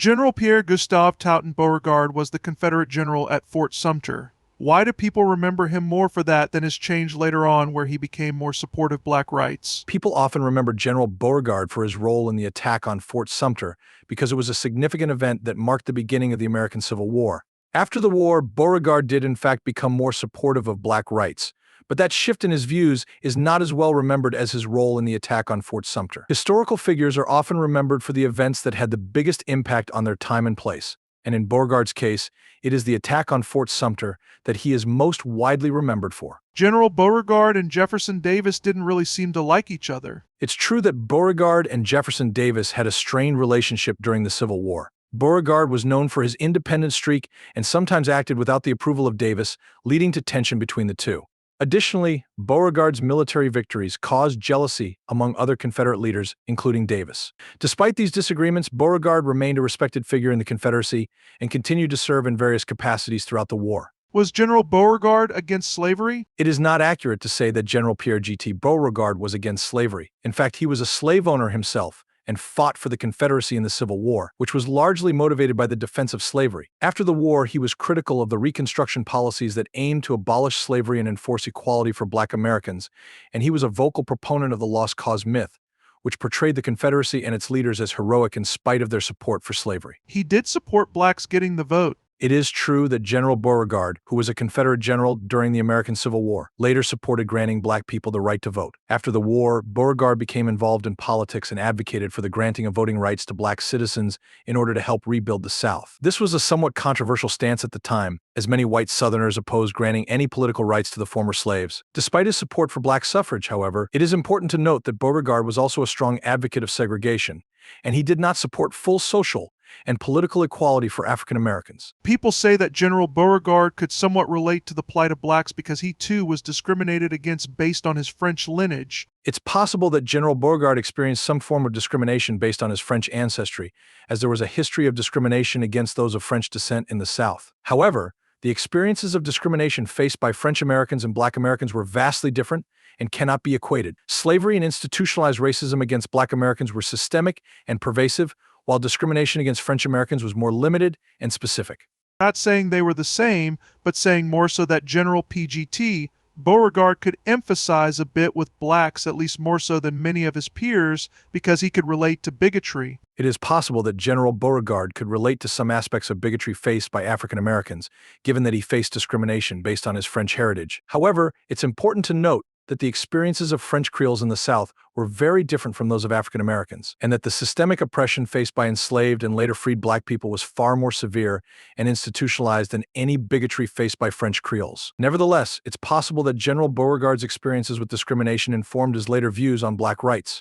General Pierre Gustave Towton Beauregard was the Confederate general at Fort Sumter. Why do people remember him more for that than his change later on where he became more supportive of black rights? People often remember General Beauregard for his role in the attack on Fort Sumter because it was a significant event that marked the beginning of the American Civil War. After the war, Beauregard did in fact become more supportive of black rights, but that shift in his views is not as well remembered as his role in the attack on Fort Sumter. Historical figures are often remembered for the events that had the biggest impact on their time and place, and in Beauregard's case, it is the attack on Fort Sumter that he is most widely remembered for. General Beauregard and Jefferson Davis didn't really seem to like each other. It's true that Beauregard and Jefferson Davis had a strained relationship during the Civil War. Beauregard was known for his independent streak and sometimes acted without the approval of Davis, leading to tension between the two. Additionally, Beauregard's military victories caused jealousy among other Confederate leaders, including Davis. Despite these disagreements, Beauregard remained a respected figure in the Confederacy and continued to serve in various capacities throughout the war. Was General Beauregard against slavery? It is not accurate to say that General PGT Beauregard was against slavery. In fact, he was a slave owner himself and fought for the Confederacy in the Civil War, which was largely motivated by the defense of slavery. After the war, he was critical of the Reconstruction policies that aimed to abolish slavery and enforce equality for Black Americans, and he was a vocal proponent of the lost cause myth, which portrayed the Confederacy and its leaders as heroic in spite of their support for slavery. He did support blacks getting the vote. It is true that General Beauregard, who was a Confederate general during the American Civil War, later supported granting black people the right to vote. After the war, Beauregard became involved in politics and advocated for the granting of voting rights to black citizens in order to help rebuild the South. This was a somewhat controversial stance at the time, as many white Southerners opposed granting any political rights to the former slaves. Despite his support for black suffrage, however, it is important to note that Beauregard was also a strong advocate of segregation, and he did not support full social and political equality for African Americans. People say that General Beauregard could somewhat relate to the plight of blacks because he too was discriminated against based on his French lineage. It's possible that General Beauregard experienced some form of discrimination based on his French ancestry, as there was a history of discrimination against those of French descent in the South. However, the experiences of discrimination faced by French Americans and Black Americans were vastly different and cannot be equated. Slavery and institutionalized racism against Black Americans were systemic and pervasive, while discrimination against French Americans was more limited and specific. Not saying they were the same, but saying more so that General PGT Beauregard could emphasize a bit with blacks, at least more so than many of his peers, because he could relate to bigotry. It is possible that General Beauregard could relate to some aspects of bigotry faced by African Americans, given that he faced discrimination based on his French heritage. However, it's important to note that the experiences of French Creoles in the South were very different from those of African Americans, and that the systemic oppression faced by enslaved and later freed black people was far more severe and institutionalized than any bigotry faced by French Creoles. Nevertheless, it's possible that General Beauregard's experiences with discrimination informed his later views on black rights.